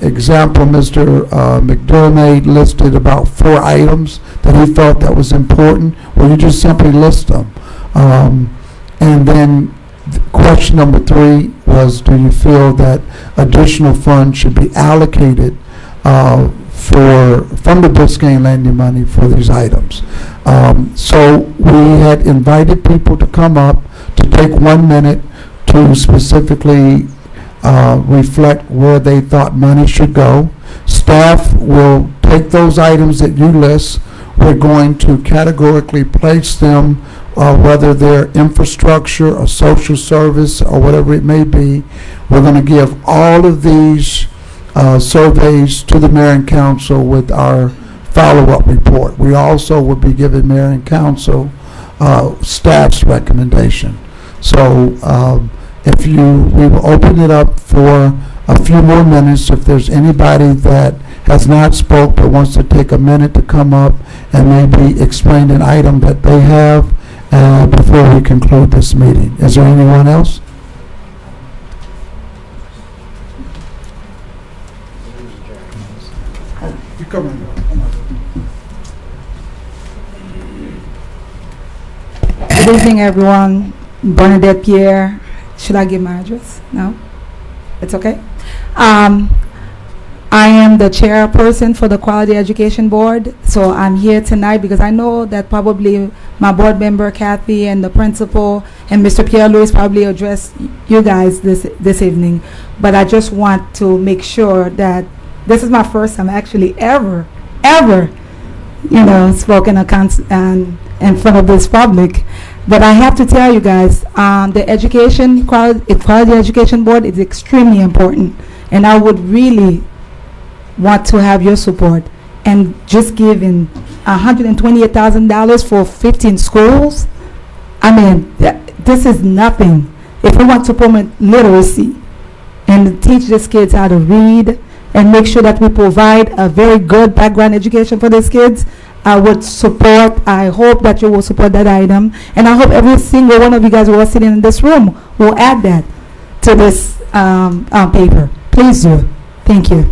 Example, Mr. McDermott listed about 4 items that he felt that was important. Well, you just simply list them. And then question number 3 was, do you feel that additional funds should be allocated from the Biscayne lending money for these items? So we had invited people to come up to take 1 minute to specifically reflect where they thought money should go. Staff will take those items that you list. We're going to categorically place them, whether they're infrastructure or social service or whatever it may be. We're going to give all of these surveys to the mayor and council with our follow-up report. We also will be giving mayor and council staff's recommendation. So we will open it up for a few more minutes. If there's anybody that has not spoke but wants to take a minute to come up and maybe explain an item that they have before we conclude this meeting. Is there anyone else? You come in. Good evening, everyone. Bernadette Pierre. Should I give my address? No? It's okay? I am the chairperson for the Quality Education Board, so I'm here tonight because I know that probably my board member, Kathy, and the principal, and Mr. Pierre-Louis probably addressed you guys this evening, but I just want to make sure that this is my first time actually ever spoken in front of this public. But I have to tell you guys, the Quality Education Board is extremely important, and I would really want to have your support. And just giving $128,000 for 15 schools, I mean, this is nothing. If we want to promote literacy and teach these kids how to read and make sure that we provide a very good background education for these kids, I would support, I hope that you will support that item. And I hope every single one of you guys who are sitting in this room will add that to this paper. Please do. Thank you.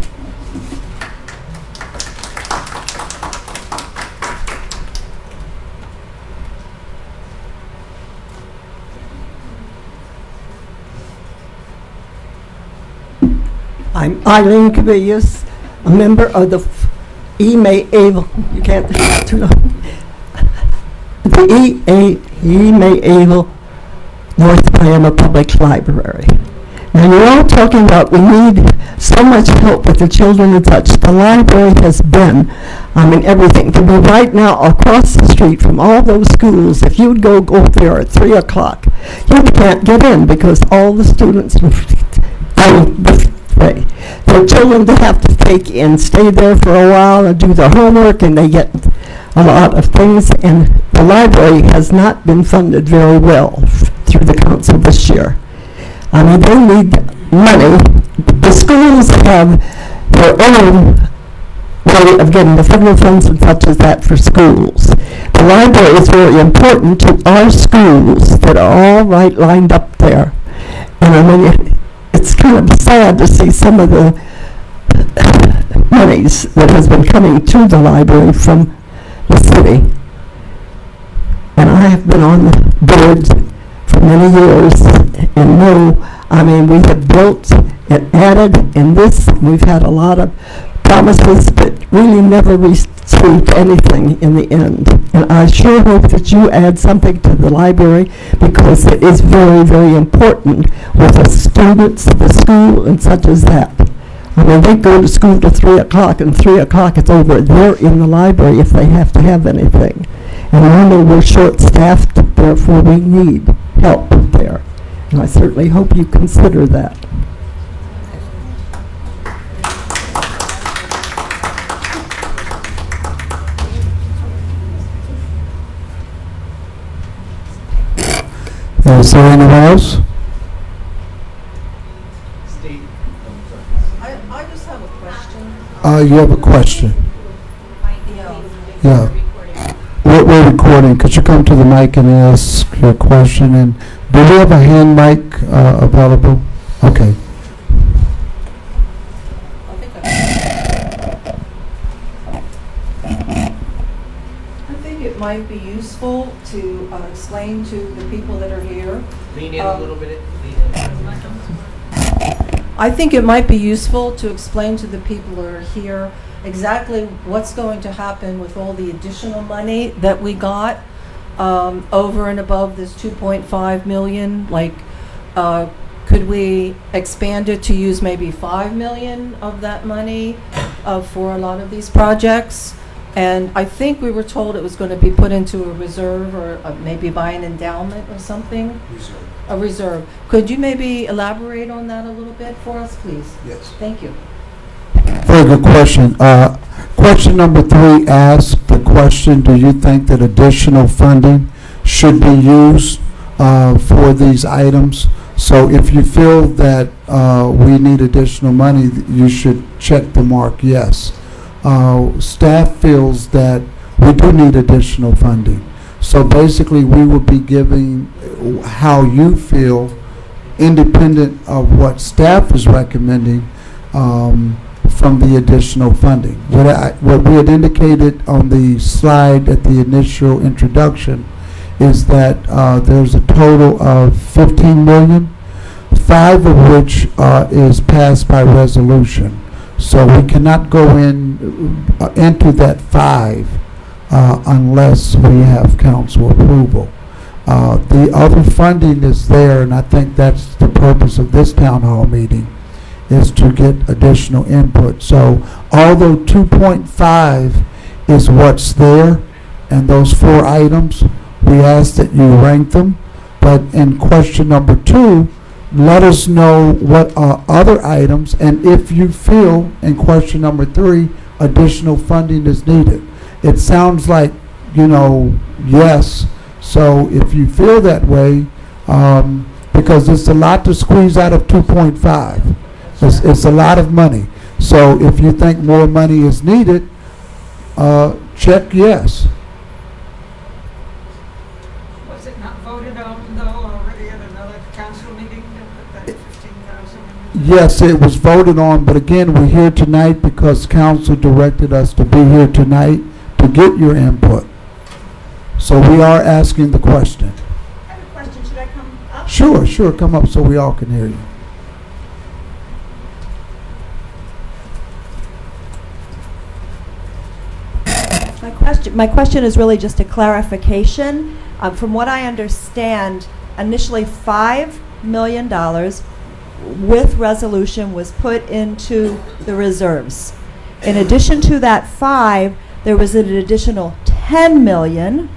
I'm Eileen Cabillas, a member of the you can't too long. The Able North Miami Public Library. Now you're all talking about we need so much help with the children and such. The library has been, everything. To be right now across the street from all those schools, if you'd go there at 3 o'clock, you can't get in because all the students the children they have to take and stay there for a while and do their homework, and they get a lot of things, and the library has not been funded very well through the council this year. They need money. The schools have their own way of getting the federal funds and such as that for schools. The library is very important to our schools that are all right lined up there. And it's kind of sad to see some of the monies that has been coming to the library from the city. And I have been on the board for many years and know, we have built and added in this. We've had a lot of promises, but really never received anything in the end. And I sure hope that you add something to the library because it is very, very important with the students, the school, and such as that. They go to school to 3 o'clock, and 3 o'clock it's over. They're in the library if they have to have anything. And I know we're short-staffed, therefore we need help there. And I certainly hope you consider that. Is there anyone else? I just have a question. You have a question? Yeah. We're recording. Could you come to the mic and ask your question? And do we have a hand mic available? Okay. I think it might be useful to explain to the people that are here. Lean in a little bit. I think it might be useful to explain to the people that are here exactly what's going to happen with all the additional money that we got over and above this 2.5 million. Like, could we expand it to use maybe 5 million of that money for a lot of these projects? And I think we were told it was going to be put into a reserve or maybe by an endowment or something. Reserve. A reserve. Could you maybe elaborate on that a little bit for us, please? Yes. Thank you. Very good question. Question number 3 asks the question, do you think that additional funding should be used for these items? So if you feel that we need additional money, you should check the mark yes. Staff feels that we do need additional funding. So basically we will be giving how you feel independent of what staff is recommending from the additional funding. What we had indicated on the slide at the initial introduction is that there's a total of 15 million, 5 of which is passed by resolution. So we cannot go into that 5 unless we have council approval. The other funding is there, and I think that's the purpose of this town hall meeting, is to get additional input. So although 2.5 is what's there, and those 4 items, we ask that you rank them. But in question number 2, let us know what are other items, and if you feel in question number 3, additional funding is needed. It sounds like, yes. So if you feel that way, because it's a lot to squeeze out of 2.5. It's a lot of money. So if you think more money is needed, check yes. Was it not voted on, though, already at another council meeting to put that 15,000 in? Yes, it was voted on, but again, we're here tonight because council directed us to be here tonight to get your input. So we are asking the question. I have a question. Should I come up? Sure, come up so we all can hear you. My question is really just a clarification. From what I understand, initially $5 million with resolution was put into the reserves. In addition to that 5, there was an additional 10 million.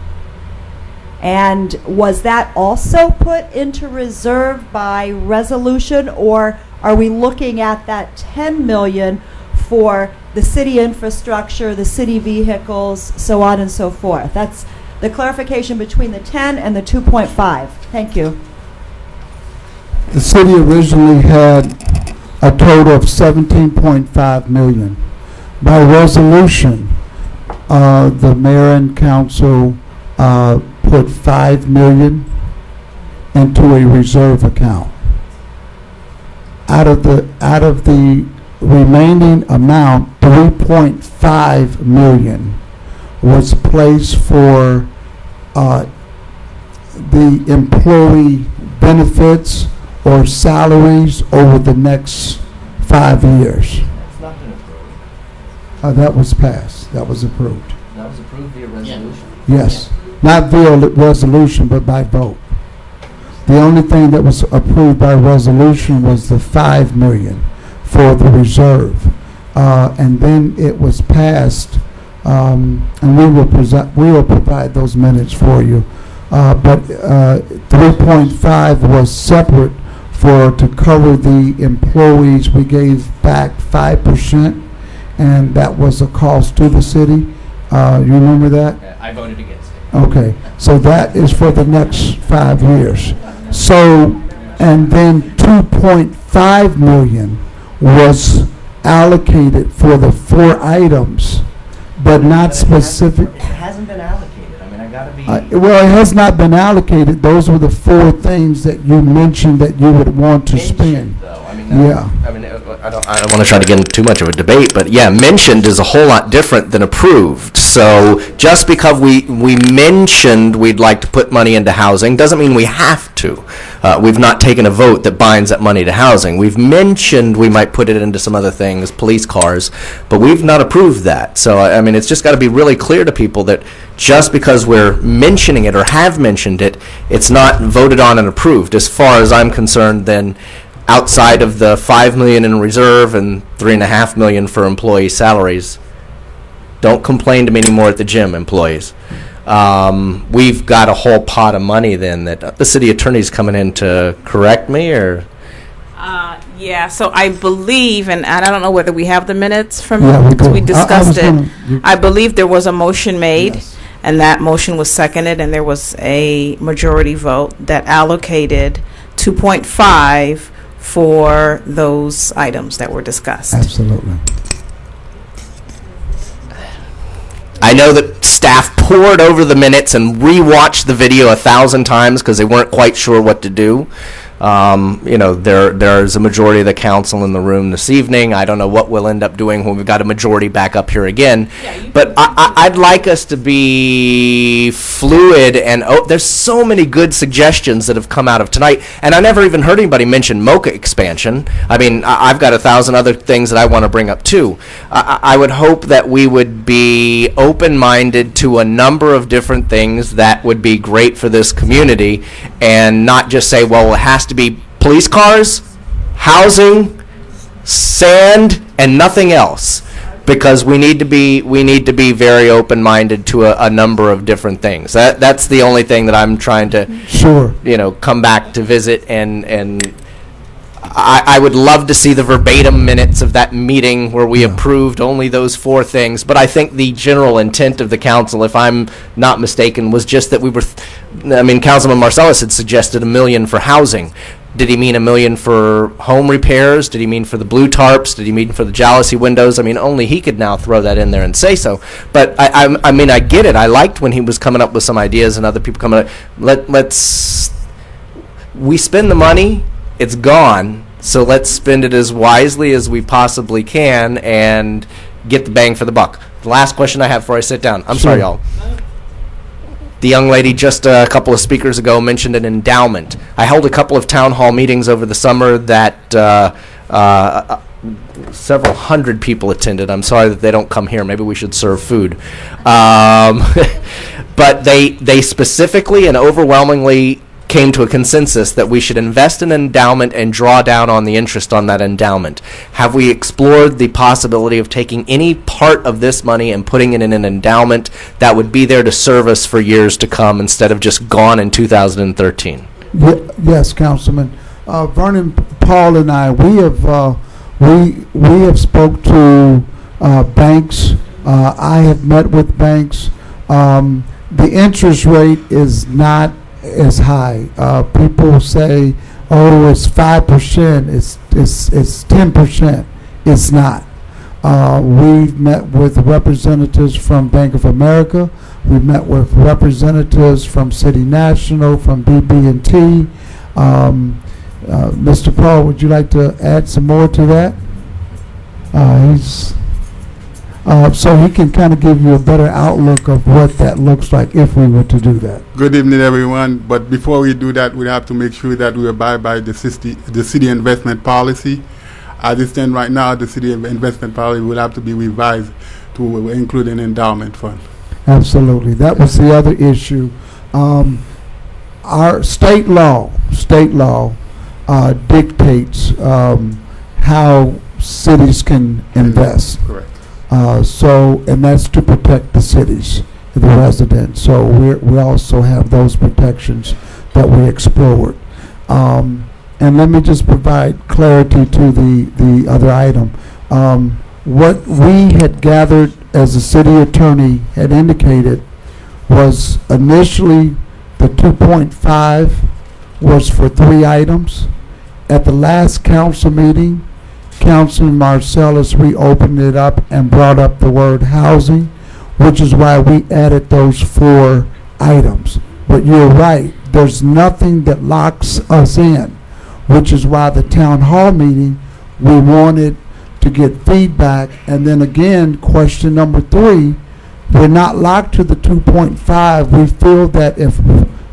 And was that also put into reserve by resolution, or are we looking at that 10 million for the city infrastructure, the city vehicles, so on and so forth? That's the clarification between the 10 and the 2.5. Thank you. The city originally had a total of 17.5 million. By resolution, the mayor and council put 5 million into a reserve account. Out of the remaining amount, 3.5 million was placed for the employee benefits or salaries over the next 5 years. It's not been approved. That was passed. That was approved. That was approved via resolution. Yes. Not via resolution, but by vote. The only thing that was approved by resolution was the 5 million for the reserve. And then it was passed, and we will provide those minutes for you. But 3.5 was separate to cover the employees. We gave back 5%, and that was a cost to the city. You remember that? I voted against it. Okay, so that is for the next 5 years. So, and then 2.5 million was allocated for the 4 items, but not specific. It hasn't been allocated. I mean, I gotta be. Well, it has not been allocated. Those were the 4 things that you mentioned that you would want to spend. Though. I mean, Yeah. I mean, I don't want to try to get into too much of a debate, but yeah, mentioned is a whole lot different than approved. So just because we mentioned we'd like to put money into housing doesn't mean we have to. We've not taken a vote that binds that money to housing. We've mentioned we might put it into some other things, police cars, but we've not approved that. So, I mean, it's just got to be really clear to people that just because we're mentioning it or have mentioned it, it's not voted on and approved. As far as I'm concerned, then outside of the 5 million in reserve and 3.5 million for employee salaries, don't complain to me anymore at the gym, employees. We've got a whole pot of money then that the city attorney's coming in to correct me, or? Yeah, so I believe, and I don't know whether we have the minutes from, Yeah, we do. we discussed it. you- I believe there was a motion made, Yes. and that motion was seconded, and there was a majority vote that allocated 2.5 for those items that were discussed. Absolutely. I know that staff pored over the minutes and rewatched the video 1,000 times because they weren't quite sure what to do. There's a majority of the council in the room this evening. I don't know what we'll end up doing when we've got a majority back up here again. But I'd like us to be fluid, and there's so many good suggestions that have come out of tonight. And I never even heard anybody mention MOCA expansion. I mean, I've got 1,000 other things that I want to bring up too. I would hope that we would be open-minded to a number of different things that would be great for this community, and not just say, well, it has to be police cars, housing, sand, and nothing else. because we need to be very open-minded to a number of different things. That's the only thing that I'm trying to Sure. come back to visit, and I would love to see the verbatim minutes of that meeting where we approved only those 4 things. But I think the general intent of the council, if I'm not mistaken, was just that we were, Councilman Marcellus had suggested $1 million for housing. Did he mean $1 million for home repairs? Did he mean for the blue tarps? Did he mean for the jalousie windows? Only he could now throw that in there and say so. But I get it. I liked when he was coming up with some ideas and other people coming up. We spend the money. It's gone, so let's spend it as wisely as we possibly can and get the bang for the buck. The last question I have before I sit down. I'm sorry, y'all. The young lady just a couple of speakers ago mentioned an endowment. I held a couple of town hall meetings over the summer that several hundred people attended. I'm sorry that they don't come here. Maybe we should serve food. But they specifically and overwhelmingly came to a consensus that we should invest in an endowment and draw down on the interest on that endowment. Have we explored the possibility of taking any part of this money and putting it in an endowment that would be there to serve us for years to come instead of just gone in 2013? Yes, Councilman. Vernon, Paul, and I, we have spoke to banks. I have met with banks. The interest rate is not as high. People say, "Oh, it's 5%. It's 10%." It's not. We've met with representatives from Bank of America. We've met with representatives from City National, from BB&T. Mr. Paul, would you like to add some more to that? So he can kind of give you a better outlook of what that looks like if we were to do that. Good evening, everyone. But before we do that, we have to make sure that we abide by the city investment policy. As it stands right now, the city investment policy will have to be revised to include an endowment fund. Absolutely. That was the other issue. Our state law dictates how cities can invest. Correct. And that's to protect the cities, the residents. So we also have those protections that we explored. And let me just provide clarity to the other item. What we had gathered as the city attorney had indicated was initially the 2.5 was for 3 items. At the last council meeting, Councilman Marcellus reopened it up and brought up the word housing, which is why we added those 4 items. But you're right, there's nothing that locks us in, which is why the town hall meeting, we wanted to get feedback. And then again, question number 3, we're not locked to the 2.5. We feel that if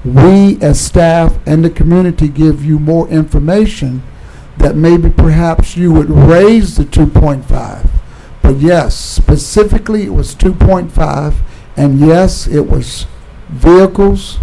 we as staff and the community give you more information, that maybe perhaps you would raise the 2.5. But yes, specifically it was 2.5, and yes, it was vehicles,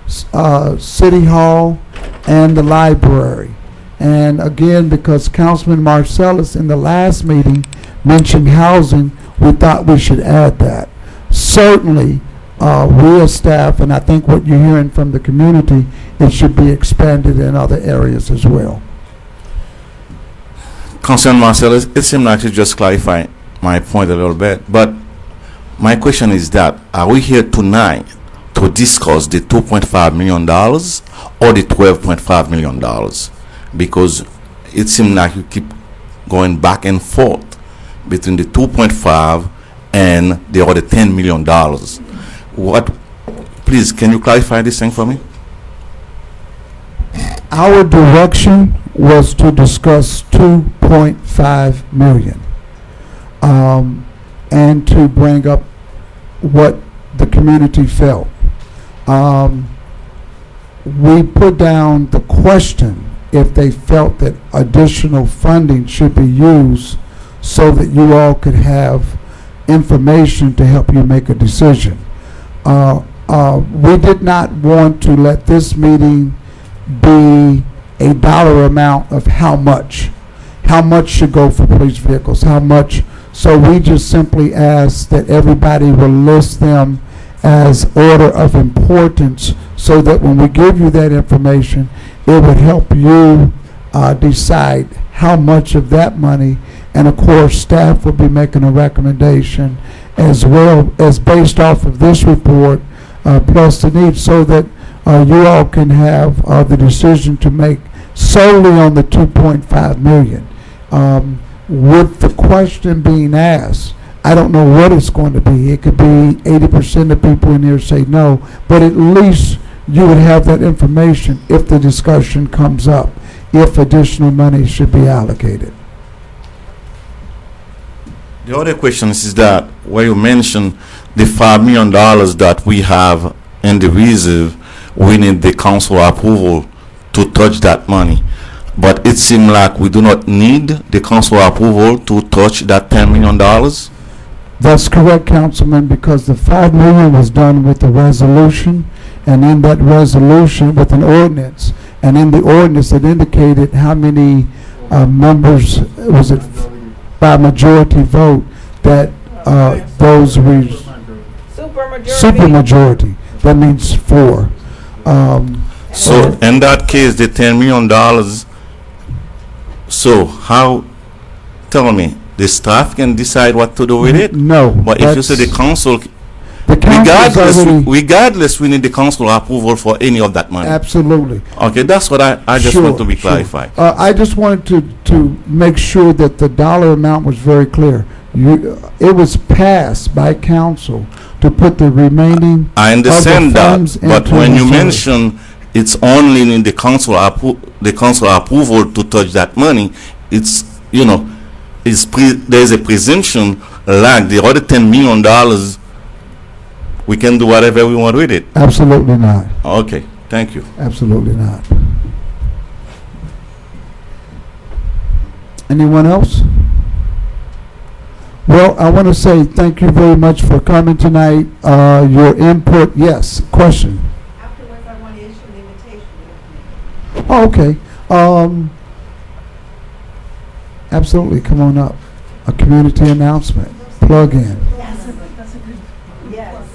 City Hall, and the library. And again, because Councilman Marcellus in the last meeting mentioned housing, we thought we should add that. Certainly, we as staff, and I think what you're hearing from the community, it should be expanded in other areas as well. Councilman Marcellus, it seems like you just clarified my point a little bit, but my question is that, are we here tonight to discuss the $2.5 million or the $12.5 million? Because it seems like you keep going back and forth between the 2.5 and the other $10 million. Please, can you clarify this thing for me? Our direction was to discuss 2.5 million and to bring up what the community felt. We put down the question if they felt that additional funding should be used so that you all could have information to help you make a decision. We did not want to let this meeting be a dollar amount of how much should go for police vehicles, how much So we just simply ask that everybody will list them as order of importance so that when we give you that information, it would help you decide how much of that money, and of course staff will be making a recommendation as well as based off of this report plus the need, so that you all can have the decision to make solely on the 2.5 million. With the question being asked, I don't know what it's going to be. It could be 80% of people in here say no, but at least you would have that information if the discussion comes up, if additional money should be allocated. The other question is that where you mentioned the $5 million that we have in the reserve, we need the council approval to touch that money. But it seems like we do not need the council approval to touch that $10 million. That's correct, Councilman, because the $5 million was done with the resolution, and in that resolution with an ordinance, and in the ordinance it indicated how many members, was it by majority vote, that those supermajority, that means 4. So in that case, the $10 million, so how, tell me, the staff can decide what to do with it? No. But if you say the council, already, regardless, we need the council approval for any of that money. Absolutely. Okay, that's what I just want to be clarified. I just wanted to make sure that the dollar amount was very clear. It was passed by council to put the remaining I understand of the funds that, but into when you reserve. mention it's only in the council approval to touch that money, it's, you know, there's a presumption like the other $10 million, we can do whatever we want with it. Absolutely not. Okay, thank you. Absolutely not. Anyone else? Well, I want to say thank you very much for coming tonight. Your input, yes, question. Afterwards, I want to issue an invitation. Oh, okay. Absolutely, come on up. A community announcement. Plug in. Yes.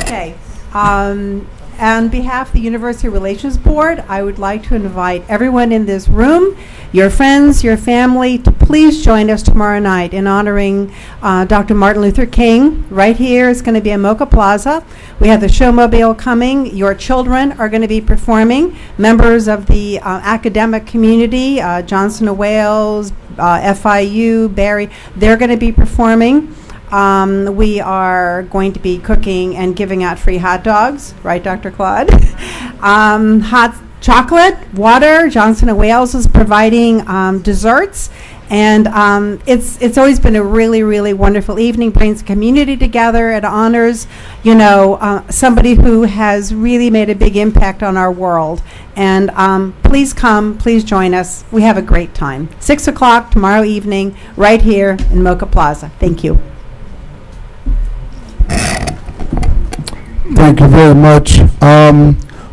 Okay. On behalf of the University Relations Board, I would like to invite everyone in this room, your friends, your family, to please join us tomorrow night in honoring Dr. Martin Luther King. Right here is going to be in Mocha Plaza. We have the showmobile coming. Your children are going to be performing. Members of the academic community, Johnson & Wales, FIU, Barry, they're going to be performing. We are going to be cooking and giving out free hot dogs, right, Dr. Claude? Hot chocolate, water. Johnson & Wales is providing desserts, and it's always been a really, really wonderful evening. Brings the community together. It honors, you know, somebody who has really made a big impact on our world. And please come, please join us. We have a great time. 6 o'clock tomorrow evening, right here in Mocha Plaza. Thank you. Thank you very much.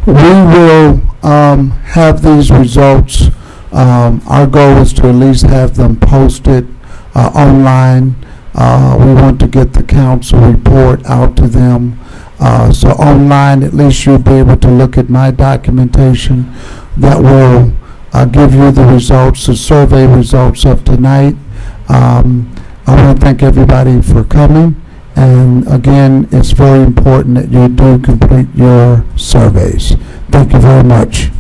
We will have these results. Our goal is to at least have them posted online. We want to get the council report out to them. So online, at least you'll be able to look at my documentation that will give you the results, the survey results of tonight. I want to thank everybody for coming. And again, it's very important that you do complete your surveys. Thank you very much.